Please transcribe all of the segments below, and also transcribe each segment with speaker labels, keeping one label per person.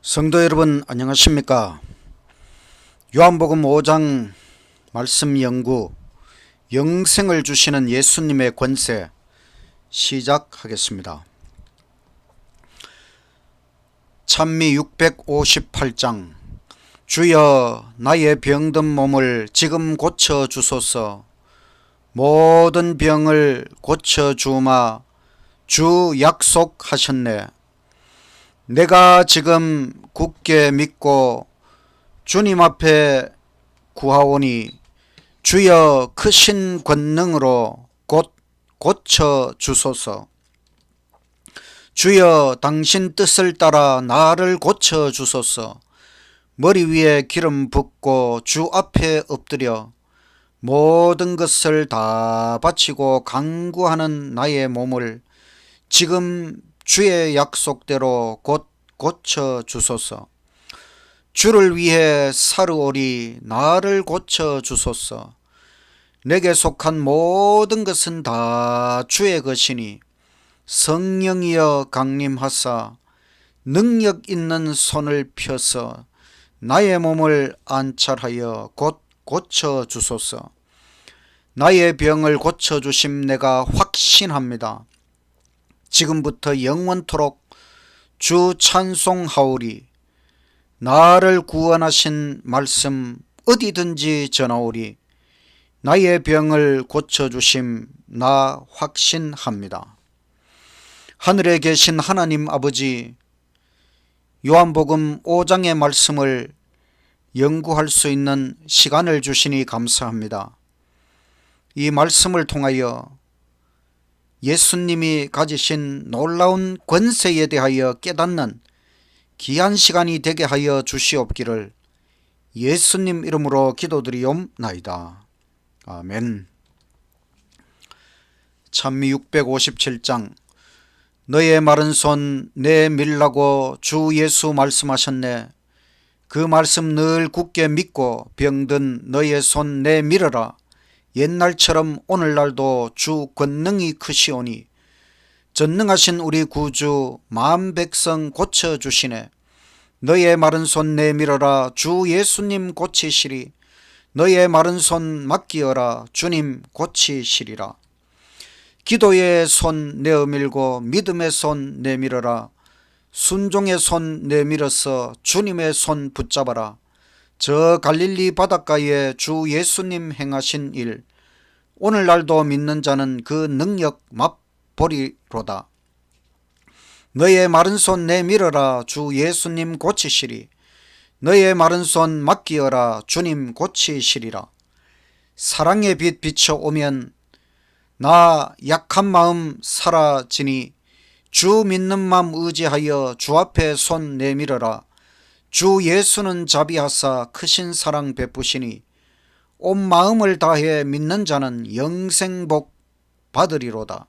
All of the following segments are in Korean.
Speaker 1: 성도 여러분 안녕하십니까? 요한복음 5장 말씀 연구, 영생을 주시는 예수님의 권세 시작하겠습니다. 찬미 658장. 주여 나의 병든 몸을 지금 고쳐주소서. 모든 병을 고쳐주마. 주 약속하셨네. 내가 지금 굳게 믿고 주님 앞에 구하오니 주여 크신 권능으로 곧 고쳐주소서. 주여 당신 뜻을 따라 나를 고쳐주소서. 머리 위에 기름 붓고 주 앞에 엎드려 모든 것을 다 바치고 간구하는 나의 몸을 지금 주의 약속대로 곧 고쳐주소서. 주를 위해 살으오리 나를 고쳐주소서. 내게 속한 모든 것은 다 주의 것이니 성령이여 강림하사 능력 있는 손을 펴서 나의 몸을 안찰하여 곧 고쳐주소서. 나의 병을 고쳐주심 내가 확신합니다. 지금부터 영원토록 주 찬송하오리. 나를 구원하신 말씀 어디든지 전하오리. 나의 병을 고쳐주심 나 확신합니다. 하늘에 계신 하나님 아버지, 요한복음 5장의 말씀을 연구할 수 있는 시간을 주시니 감사합니다. 이 말씀을 통하여 예수님이 가지신 놀라운 권세에 대하여 깨닫는 귀한 시간이 되게 하여 주시옵기를 예수님 이름으로 기도드리옵나이다. 아멘. 찬미 657장. 너의 마른 손 내 밀라고 주 예수 말씀하셨네. 그 말씀 늘 굳게 믿고 병든 너의 손 내 밀어라. 옛날처럼 오늘날도 주 권능이 크시오니 전능하신 우리 구주 마음 백성 고쳐주시네. 너의 마른 손 내밀어라. 주 예수님 고치시리. 너의 마른 손 맡기어라. 주님 고치시리라. 기도의 손 내어밀고 믿음의 손 내밀어라. 순종의 손 내밀어서 주님의 손 붙잡아라. 저 갈릴리 바닷가에 주 예수님 행하신 일 오늘날도 믿는 자는 그 능력 맛보리로다. 너의 마른 손 내밀어라. 주 예수님 고치시리. 너의 마른 손 맡기어라. 주님 고치시리라. 사랑의 빛 비춰오면 나 약한 마음 사라지니 주 믿는 마음 의지하여 주 앞에 손 내밀어라. 주 예수는 자비하사 크신 사랑 베푸시니 온 마음을 다해 믿는 자는 영생복 받으리로다.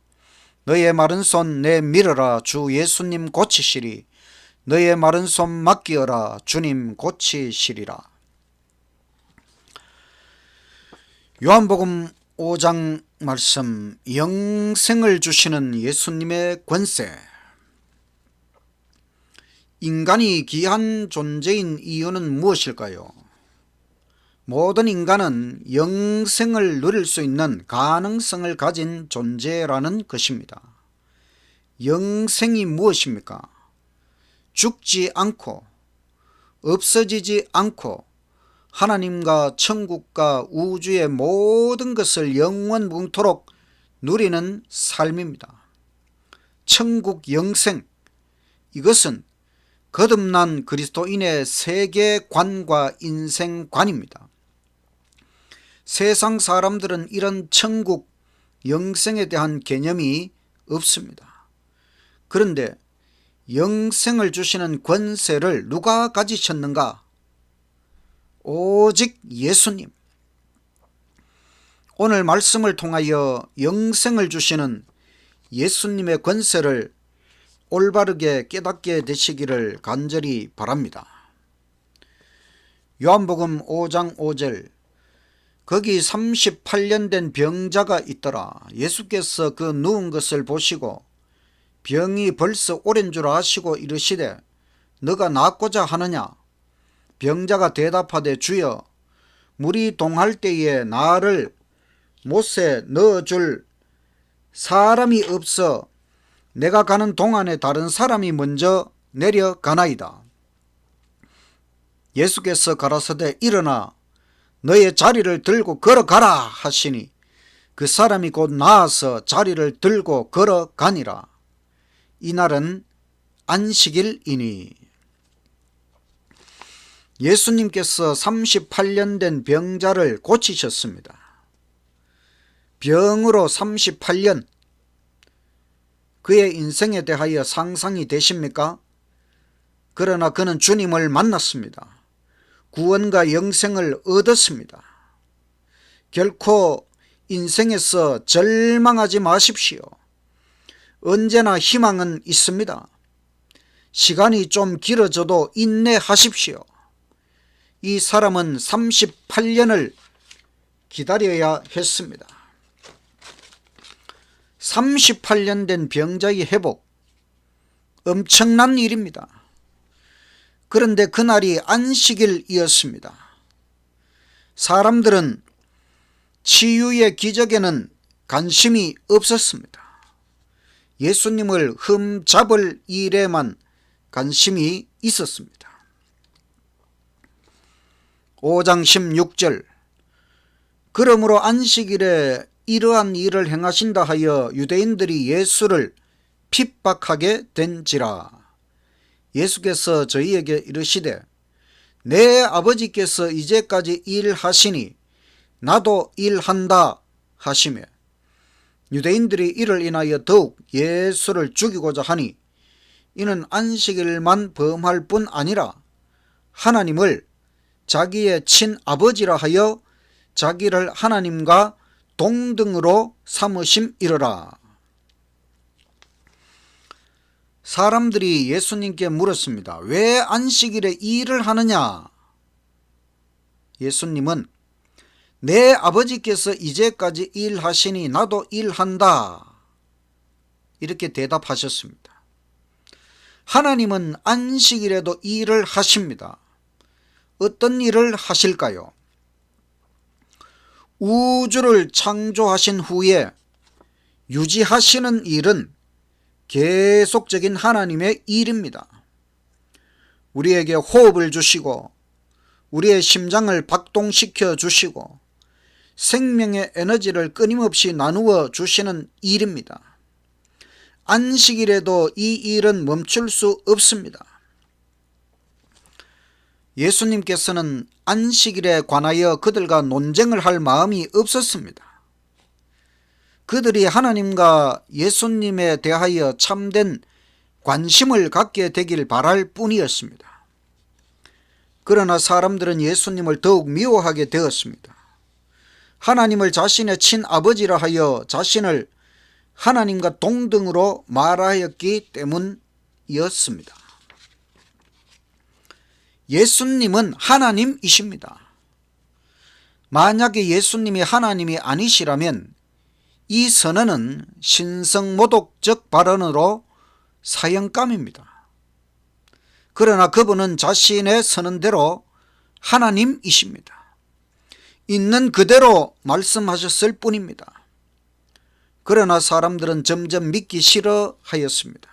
Speaker 1: 너의 마른 손 내밀어라. 주 예수님 고치시리. 너의 마른 손 맡기어라. 주님 고치시리라. 요한복음 5장 말씀, 영생을 주시는 예수님의 권세. 인간이 귀한 존재인 이유는 무엇일까요? 모든 인간은 영생을 누릴 수 있는 가능성을 가진 존재라는 것입니다. 영생이 무엇입니까? 죽지 않고 없어지지 않고 하나님과 천국과 우주의 모든 것을 영원뭉토록 누리는 삶입니다. 천국 영생, 이것은 거듭난 그리스도인의 세계관과 인생관입니다. 세상 사람들은 이런 천국 영생에 대한 개념이 없습니다. 그런데 영생을 주시는 권세를 누가 가지셨는가? 오직 예수님. 오늘 말씀을 통하여 영생을 주시는 예수님의 권세를 올바르게 깨닫게 되시기를 간절히 바랍니다. 요한복음 5장 5절. 거기 38년 된 병자가 있더라. 예수께서 그 누운 것을 보시고 병이 벌써 오랜 줄 아시고 이르시되 너가 낫고자 하느냐? 병자가 대답하되 주여 물이 동할 때에 나를 못에 넣어줄 사람이 없어 내가 가는 동안에 다른 사람이 먼저 내려가나이다. 예수께서 가라사대 일어나 너의 자리를 들고 걸어가라 하시니 그 사람이 곧 나아서 자리를 들고 걸어가니라. 이날은 안식일이니. 예수님께서 38년 된 병자를 고치셨습니다. 병으로 38년, 그의 인생에 대하여 상상이 되십니까? 그러나 그는 주님을 만났습니다. 구원과 영생을 얻었습니다. 결코 인생에서 절망하지 마십시오. 언제나 희망은 있습니다. 시간이 좀 길어져도 인내하십시오. 이 사람은 38년을 기다려야 했습니다. 38년 된 병자의 회복, 엄청난 일입니다. 그런데 그날이 안식일이었습니다. 사람들은 치유의 기적에는 관심이 없었습니다. 예수님을 흠잡을 일에만 관심이 있었습니다. 5장 16절 그러므로 안식일에 이러한 일을 행하신다 하여 유대인들이 예수를 핍박하게 된지라. 예수께서 저희에게 이르시되 내 아버지께서 이제까지 일하시니 나도 일한다 하시며 유대인들이 이를 인하여 더욱 예수를 죽이고자 하니 이는 안식일만 범할 뿐 아니라 하나님을 자기의 친아버지라 하여 자기를 하나님과 동등으로 삼으심이러라. 사람들이 예수님께 물었습니다. 왜 안식일에 일을 하느냐? 예수님은 내 아버지께서 이제까지 일하시니 나도 일한다. 이렇게 대답하셨습니다. 하나님은 안식일에도 일을 하십니다. 어떤 일을 하실까요? 우주를 창조하신 후에 유지하시는 일은 계속적인 하나님의 일입니다. 우리에게 호흡을 주시고 우리의 심장을 박동시켜 주시고 생명의 에너지를 끊임없이 나누어 주시는 일입니다. 안식일에도 이 일은 멈출 수 없습니다. 예수님께서는 안식일에 관하여 그들과 논쟁을 할 마음이 없었습니다. 그들이 하나님과 예수님에 대하여 참된 관심을 갖게 되길 바랄 뿐이었습니다. 그러나 사람들은 예수님을 더욱 미워하게 되었습니다. 하나님을 자신의 친아버지라 하여 자신을 하나님과 동등으로 말하였기 때문이었습니다. 예수님은 하나님이십니다. 만약에 예수님이 하나님이 아니시라면 이 선언은 신성모독적 발언으로 사형감입니다. 그러나 그분은 자신의 선언대로 하나님이십니다. 있는 그대로 말씀하셨을 뿐입니다. 그러나 사람들은 점점 믿기 싫어하였습니다.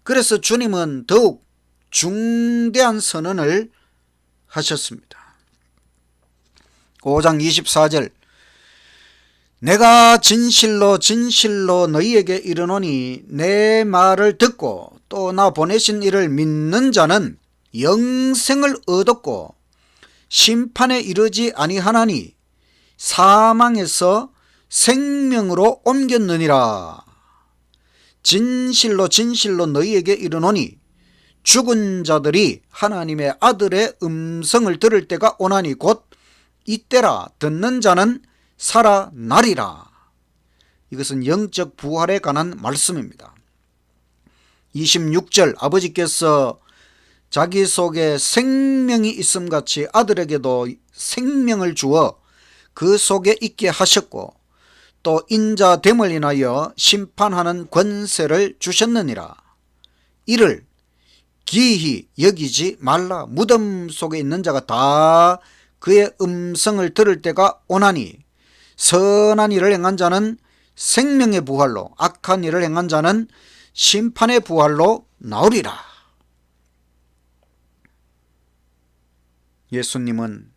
Speaker 1: 그래서 주님은 더욱 중대한 선언을 하셨습니다. 5장 24절 내가 진실로 진실로 너희에게 이르노니 내 말을 듣고 또 나 보내신 이를 믿는 자는 영생을 얻었고 심판에 이르지 아니하나니 사망에서 생명으로 옮겼느니라. 진실로 진실로 너희에게 이르노니 죽은 자들이 하나님의 아들의 음성을 들을 때가 오나니 곧 이때라. 듣는 자는 살아나리라. 이것은 영적 부활에 관한 말씀입니다. 26절 아버지께서 자기 속에 생명이 있음같이 아들에게도 생명을 주어 그 속에 있게 하셨고 또 인자됨을 인하여 심판하는 권세를 주셨느니라. 이를 기히 여기지 말라. 무덤 속에 있는 자가 다 그의 음성을 들을 때가 오나니 선한 일을 행한 자는 생명의 부활로, 악한 일을 행한 자는 심판의 부활로 나오리라. 예수님은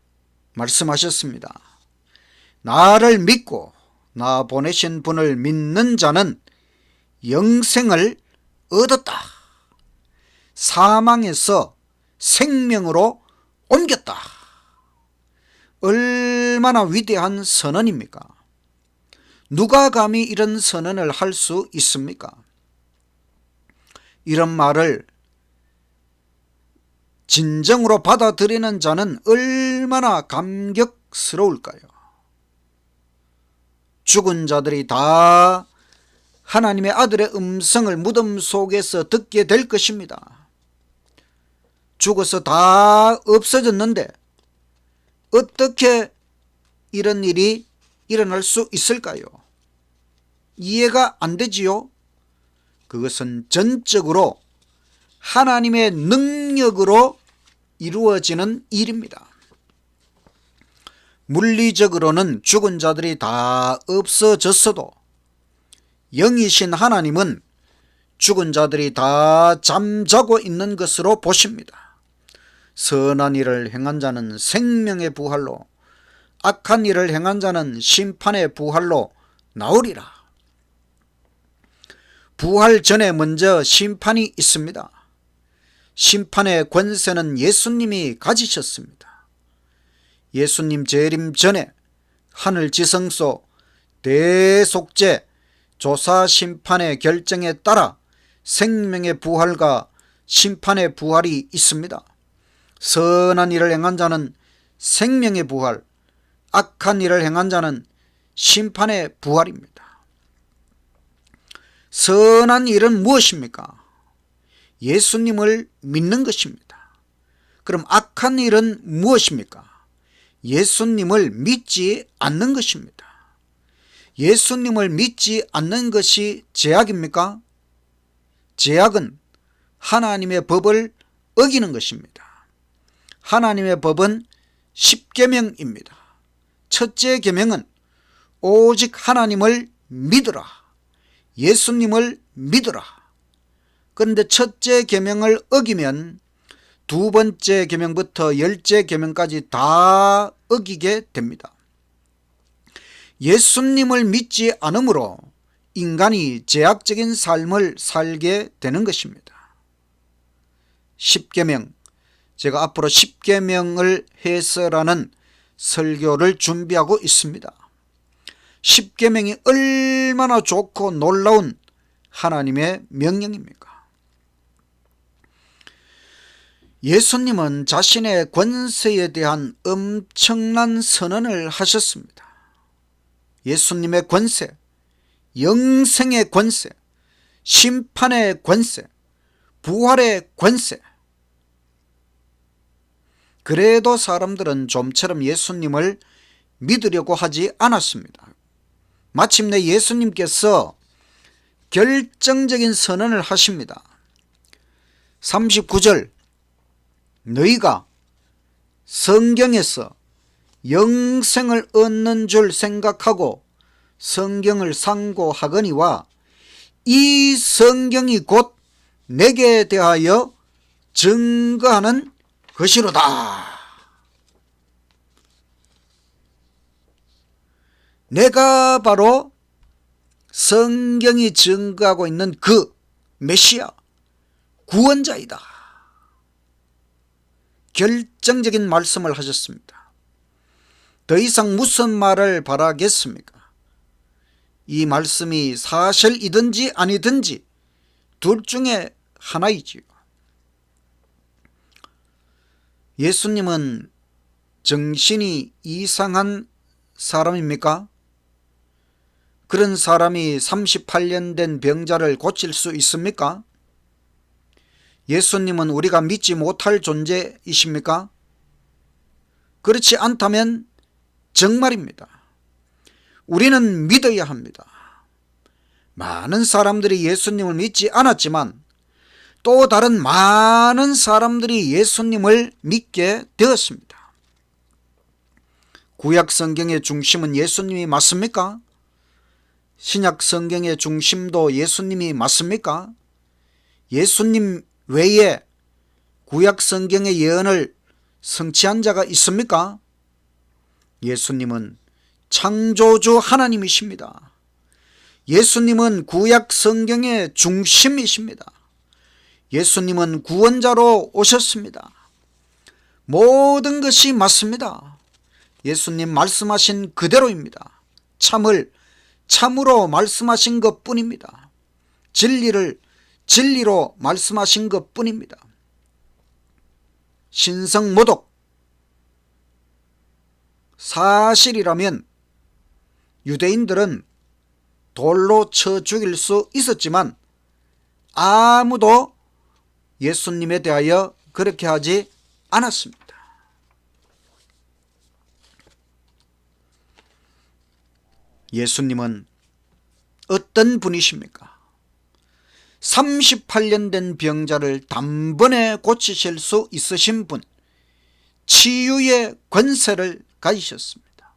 Speaker 1: 말씀하셨습니다. 나를 믿고 나 보내신 분을 믿는 자는 영생을 얻었다. 사망에서 생명으로 옮겼다. 얼마나 위대한 선언입니까? 누가 감히 이런 선언을 할 수 있습니까? 이런 말을 진정으로 받아들이는 자는 얼마나 감격스러울까요? 죽은 자들이 다 하나님의 아들의 음성을 무덤 속에서 듣게 될 것입니다. 죽어서 다 없어졌는데 어떻게 이런 일이 일어날 수 있을까요? 이해가 안 되지요? 그것은 전적으로 하나님의 능력으로 이루어지는 일입니다. 물리적으로는 죽은 자들이 다 없어졌어도 영이신 하나님은 죽은 자들이 다 잠자고 있는 것으로 보십니다. 선한 일을 행한 자는 생명의 부활로, 악한 일을 행한 자는 심판의 부활로 나오리라. 부활 전에 먼저 심판이 있습니다. 심판의 권세는 예수님이 가지셨습니다. 예수님 재림 전에 하늘지성소 대속죄 조사 심판의 결정에 따라 생명의 부활과 심판의 부활이 있습니다. 선한 일을 행한 자는 생명의 부활, 악한 일을 행한 자는 심판의 부활입니다. 선한 일은 무엇입니까? 예수님을 믿는 것입니다. 그럼 악한 일은 무엇입니까? 예수님을 믿지 않는 것입니다. 예수님을 믿지 않는 것이 죄악입니까? 죄악은 하나님의 법을 어기는 것입니다. 하나님의 법은 십계명입니다. 첫째 계명은 오직 하나님을 믿으라. 예수님을 믿으라. 그런데 첫째 계명을 어기면 두 번째 계명부터 10째 계명까지 다 어기게 됩니다. 예수님을 믿지 않으므로 인간이 죄악적인 삶을 살게 되는 것입니다. 십계명, 제가 앞으로 십계명을 해설하는 설교를 준비하고 있습니다. 십계명이 얼마나 좋고 놀라운 하나님의 명령입니까? 예수님은 자신의 권세에 대한 엄청난 선언을 하셨습니다. 예수님의 권세, 영생의 권세, 심판의 권세, 부활의 권세. 그래도 사람들은 좀처럼 예수님을 믿으려고 하지 않았습니다. 마침내 예수님께서 결정적인 선언을 하십니다. 39절, 너희가 성경에서 영생을 얻는 줄 생각하고 성경을 상고하거니와 이 성경이 곧 내게 대하여 증거하는 것이로다. 내가 바로 성경이 증거하고 있는 그 메시아 구원자이다. 결정적인 말씀을 하셨습니다. 더 이상 무슨 말을 바라겠습니까? 이 말씀이 사실이든지 아니든지 둘 중에 하나이지요. 예수님은 정신이 이상한 사람입니까? 그런 사람이 38년 된 병자를 고칠 수 있습니까? 예수님은 우리가 믿지 못할 존재이십니까? 그렇지 않다면 정말입니다. 우리는 믿어야 합니다. 많은 사람들이 예수님을 믿지 않았지만 또 다른 많은 사람들이 예수님을 믿게 되었습니다. 구약 성경의 중심은 예수님이 맞습니까? 신약 성경의 중심도 예수님이 맞습니까? 예수님 외에 구약 성경의 예언을 성취한 자가 있습니까? 예수님은 창조주 하나님이십니다. 예수님은 구약 성경의 중심이십니다. 예수님은 구원자로 오셨습니다. 모든 것이 맞습니다. 예수님 말씀하신 그대로입니다. 참으로 말씀하신 것뿐입니다. 진리를 진리로 말씀하신 것뿐입니다. 신성모독 사실이라면 유대인들은 돌로 쳐 죽일 수 있었지만 아무도 예수님에 대하여 그렇게 하지 않았습니다. 예수님은 어떤 분이십니까? 38년 된 병자를 단번에 고치실 수 있으신 분, 치유의 권세를 가지셨습니다.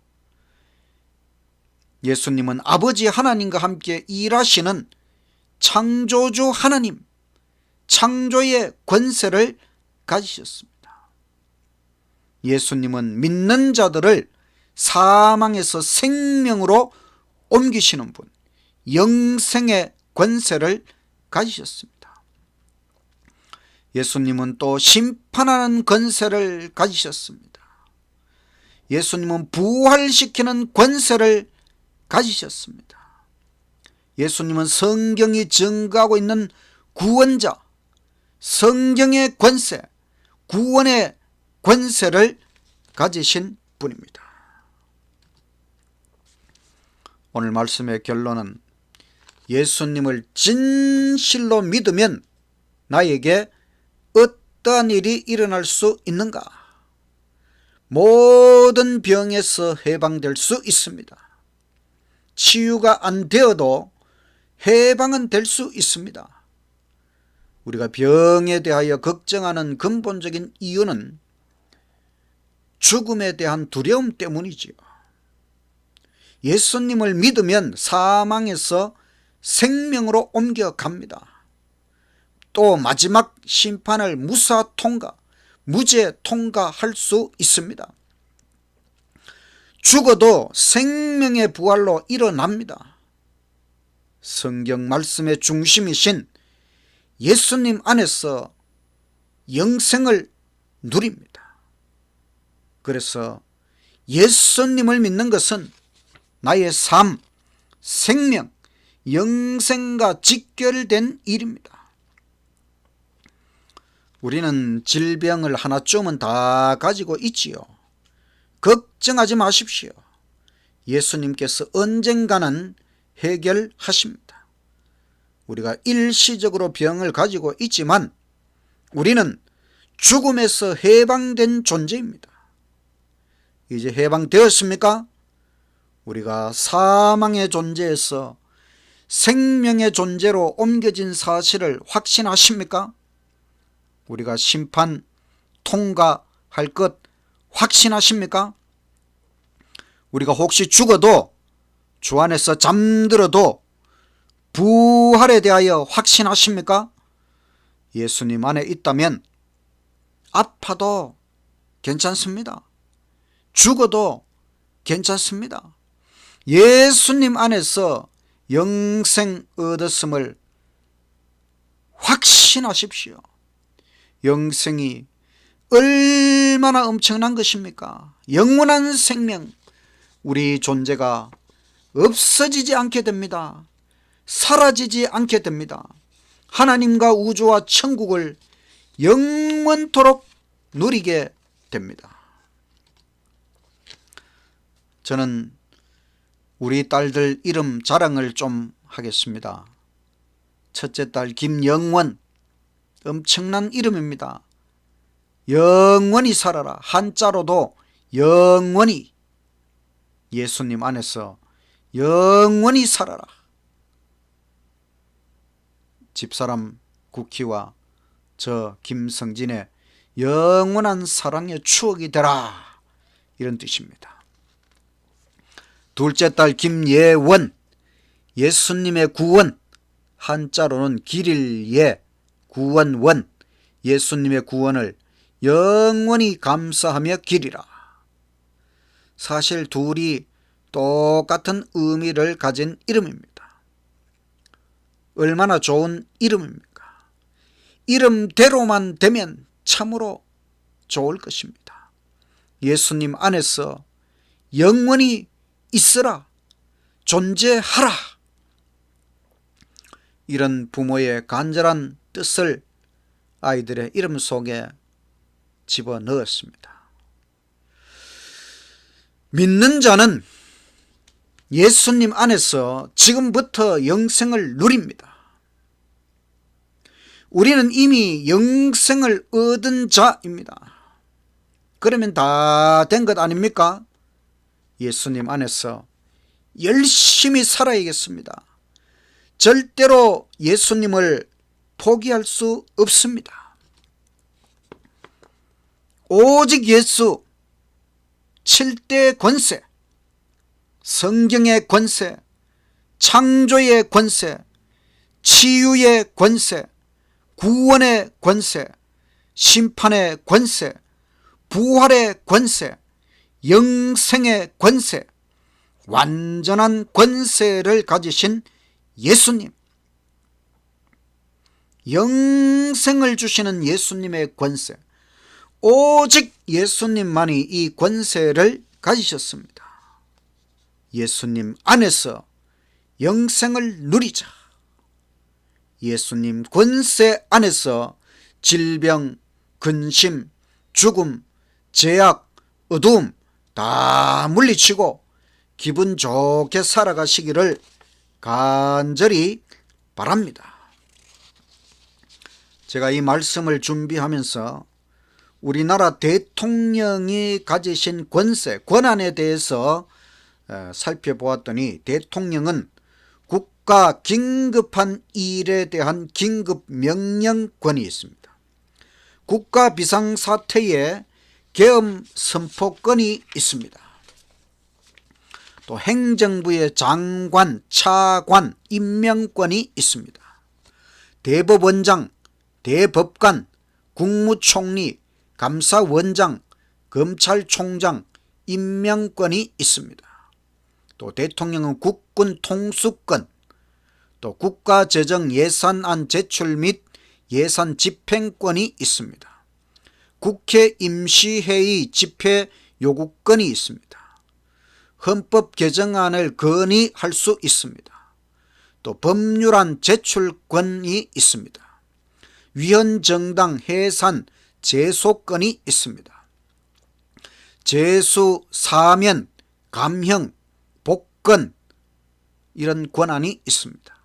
Speaker 1: 예수님은 아버지 하나님과 함께 일하시는 창조주 하나님, 창조의 권세를 가지셨습니다. 예수님은 믿는 자들을 사망에서 생명으로 옮기시는 분, 영생의 권세를 가지셨습니다. 예수님은 또 심판하는 권세를 가지셨습니다. 예수님은 부활시키는 권세를 가지셨습니다. 예수님은 성경이 증거하고 있는 구원자, 성경의 권세, 구원의 권세를 가지신 분입니다. 오늘 말씀의 결론은 예수님을 진실로 믿으면 나에게 어떠한 일이 일어날 수 있는가? 모든 병에서 해방될 수 있습니다. 치유가 안 되어도 해방은 될 수 있습니다. 우리가 병에 대하여 걱정하는 근본적인 이유는 죽음에 대한 두려움 때문이지요. 예수님을 믿으면 사망에서 생명으로 옮겨갑니다. 또 마지막 심판을 무죄 통과할 수 있습니다. 죽어도 생명의 부활로 일어납니다. 성경 말씀의 중심이신 예수님 안에서 영생을 누립니다. 그래서 예수님을 믿는 것은 나의 삶, 생명, 영생과 직결된 일입니다. 우리는 질병을 하나쯤은 다 가지고 있지요. 걱정하지 마십시오. 예수님께서 언젠가는 해결하십니다. 우리가 일시적으로 병을 가지고 있지만 우리는 죽음에서 해방된 존재입니다. 이제 해방되었습니까? 우리가 사망의 존재에서 생명의 존재로 옮겨진 사실을 확신하십니까? 우리가 심판 통과할 것 확신하십니까? 우리가 혹시 죽어도 주 안에서 잠들어도 부활에 대하여 확신하십니까? 예수님 안에 있다면 아파도 괜찮습니다. 죽어도 괜찮습니다. 예수님 안에서 영생 얻었음을 확신하십시오. 영생이 얼마나 엄청난 것입니까? 영원한 생명, 우리 존재가 없어지지 않게 됩니다. 사라지지 않게 됩니다. 하나님과 우주와 천국을 영원토록 누리게 됩니다. 저는 우리 딸들 이름 자랑을 좀 하겠습니다. 첫째 딸 김영원, 엄청난 이름입니다. 영원히 살아라. 한자로도 영원히, 예수님 안에서 영원히 살아라. 집사람 구키와 저 김성진의 영원한 사랑의 추억이 되라, 이런 뜻입니다. 둘째 딸 김예원, 예수님의 구원, 한자로는 길일예, 구원원, 예수님의 구원을 영원히 감사하며 기리라. 사실 둘이 똑같은 의미를 가진 이름입니다. 얼마나 좋은 이름입니까? 이름대로만 되면 참으로 좋을 것입니다. 예수님 안에서 영원히 있으라, 존재하라, 이런 부모의 간절한 뜻을 아이들의 이름 속에 집어넣었습니다. 믿는 자는 예수님 안에서 지금부터 영생을 누립니다. 우리는 이미 영생을 얻은 자입니다. 그러면 다 된 것 아닙니까? 예수님 안에서 열심히 살아야겠습니다. 절대로 예수님을 포기할 수 없습니다. 오직 예수, 7대 권세, 성경의 권세, 창조의 권세, 치유의 권세, 구원의 권세, 심판의 권세, 부활의 권세, 영생의 권세, 완전한 권세를 가지신 예수님, 영생을 주시는 예수님의 권세, 오직 예수님만이 이 권세를 가지셨습니다. 예수님 안에서 영생을 누리자. 예수님 권세 안에서 질병, 근심, 죽음, 죄악, 어두움 다 물리치고 기분 좋게 살아가시기를 간절히 바랍니다. 제가 이 말씀을 준비하면서 우리나라 대통령이 가지신 권세, 권한에 대해서 살펴보았더니 대통령은 국가 긴급한 일에 대한 긴급 명령권이 있습니다. 국가 비상사태에 계엄 선포권이 있습니다. 또 행정부의 장관, 차관 임명권이 있습니다. 대법원장, 대법관, 국무총리, 감사원장, 검찰총장 임명권이 있습니다. 또 대통령은 국군 통수권, 또 국가재정 예산안 제출 및 예산 집행권이 있습니다. 국회 임시회의 집회 요구권이 있습니다. 헌법 개정안을 건의할 수 있습니다. 또 법률안 제출권이 있습니다. 위헌정당 해산 제소권이 있습니다. 제수, 사면, 감형, 복권 이런 권한이 있습니다.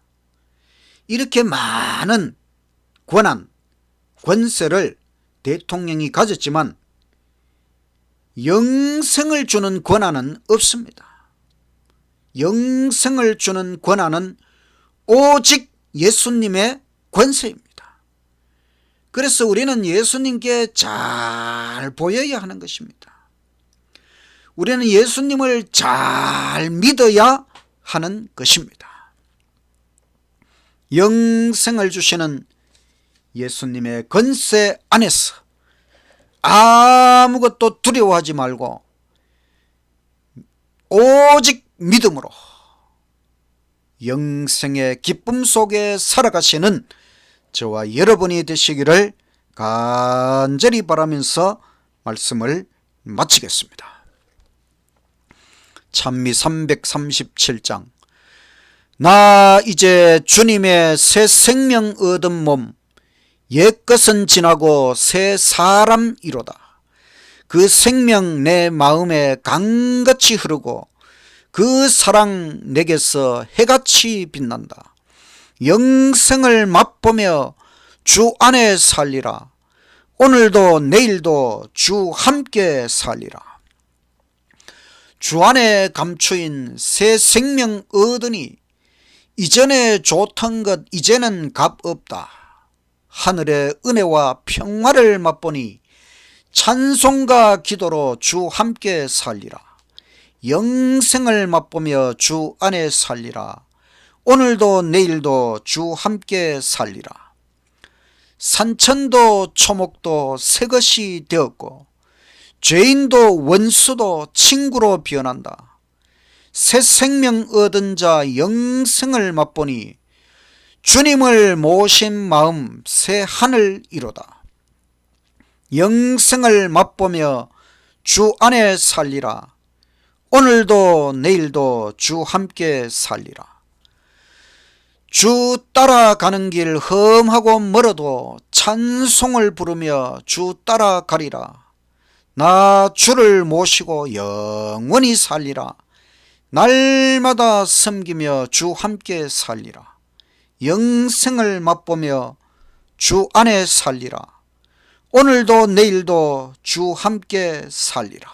Speaker 1: 이렇게 많은 권한, 권세를 대통령이 가졌지만 영생을 주는 권한은 없습니다. 영생을 주는 권한은 오직 예수님의 권세입니다. 그래서 우리는 예수님께 잘 보여야 하는 것입니다. 우리는 예수님을 잘 믿어야 하는 것입니다. 영생을 주시는 예수님의 권세 안에서 아무것도 두려워하지 말고 오직 믿음으로 영생의 기쁨 속에 살아가시는 저와 여러분이 되시기를 간절히 바라면서 말씀을 마치겠습니다. 찬미 337장. 나 이제 주님의 새 생명 얻은 몸, 옛것은 지나고 새 사람이로다. 그 생명 내 마음에 강같이 흐르고 그 사랑 내게서 해같이 빛난다. 영생을 맛보며 주 안에 살리라. 오늘도 내일도 주 함께 살리라. 주 안에 감추인 새 생명 얻으니 이전에 좋던 것 이제는 값없다. 하늘의 은혜와 평화를 맛보니 찬송과 기도로 주 함께 살리라. 영생을 맛보며 주 안에 살리라. 오늘도 내일도 주 함께 살리라. 산천도 초목도 새것이 되었고 죄인도 원수도 친구로 변한다. 새 생명 얻은 자 영생을 맛보니 주님을 모신 마음 새 하늘이로다. 영생을 맛보며 주 안에 살리라. 오늘도 내일도 주 함께 살리라. 주 따라가는 길 험하고 멀어도 찬송을 부르며 주 따라가리라. 나 주를 모시고 영원히 살리라. 날마다 섬기며 주 함께 살리라. 영생을 맛보며 주 안에 살리라. 오늘도 내일도 주 함께 살리라.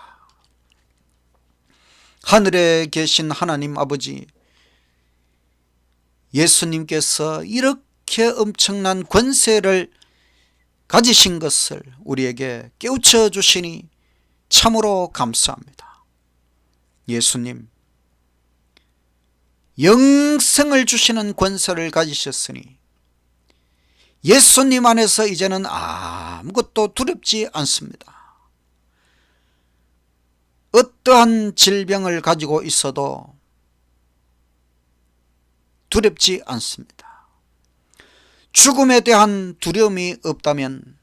Speaker 1: 하늘에 계신 하나님 아버지, 예수님께서 이렇게 엄청난 권세를 가지신 것을 우리에게 깨우쳐 주시니 참으로 감사합니다. 예수님, 영생을 주시는 권세를 가지셨으니 예수님 안에서 이제는 아무것도 두렵지 않습니다. 어떠한 질병을 가지고 있어도 두렵지 않습니다. 죽음에 대한 두려움이 없다면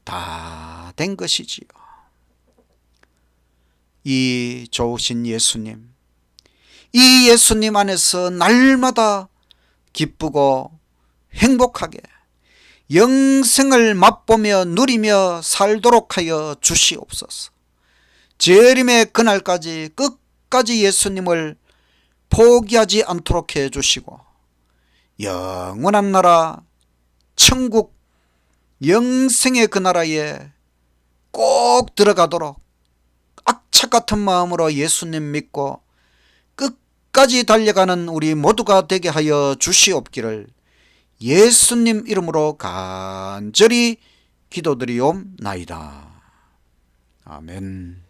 Speaker 1: 다 된 것이지요. 이 좋으신 예수님, 이 예수님 안에서 날마다 기쁘고 행복하게 영생을 맛보며 누리며 살도록 하여 주시옵소서. 재림의 그날까지 끝까지 예수님을 포기하지 않도록 해주시고 영원한 나라 천국 영생의 그 나라에 꼭 들어가도록 악착 같은 마음으로 예수님 믿고 끝까지 달려가는 우리 모두가 되게 하여 주시옵기를 예수님 이름으로 간절히 기도드리옵나이다. 아멘.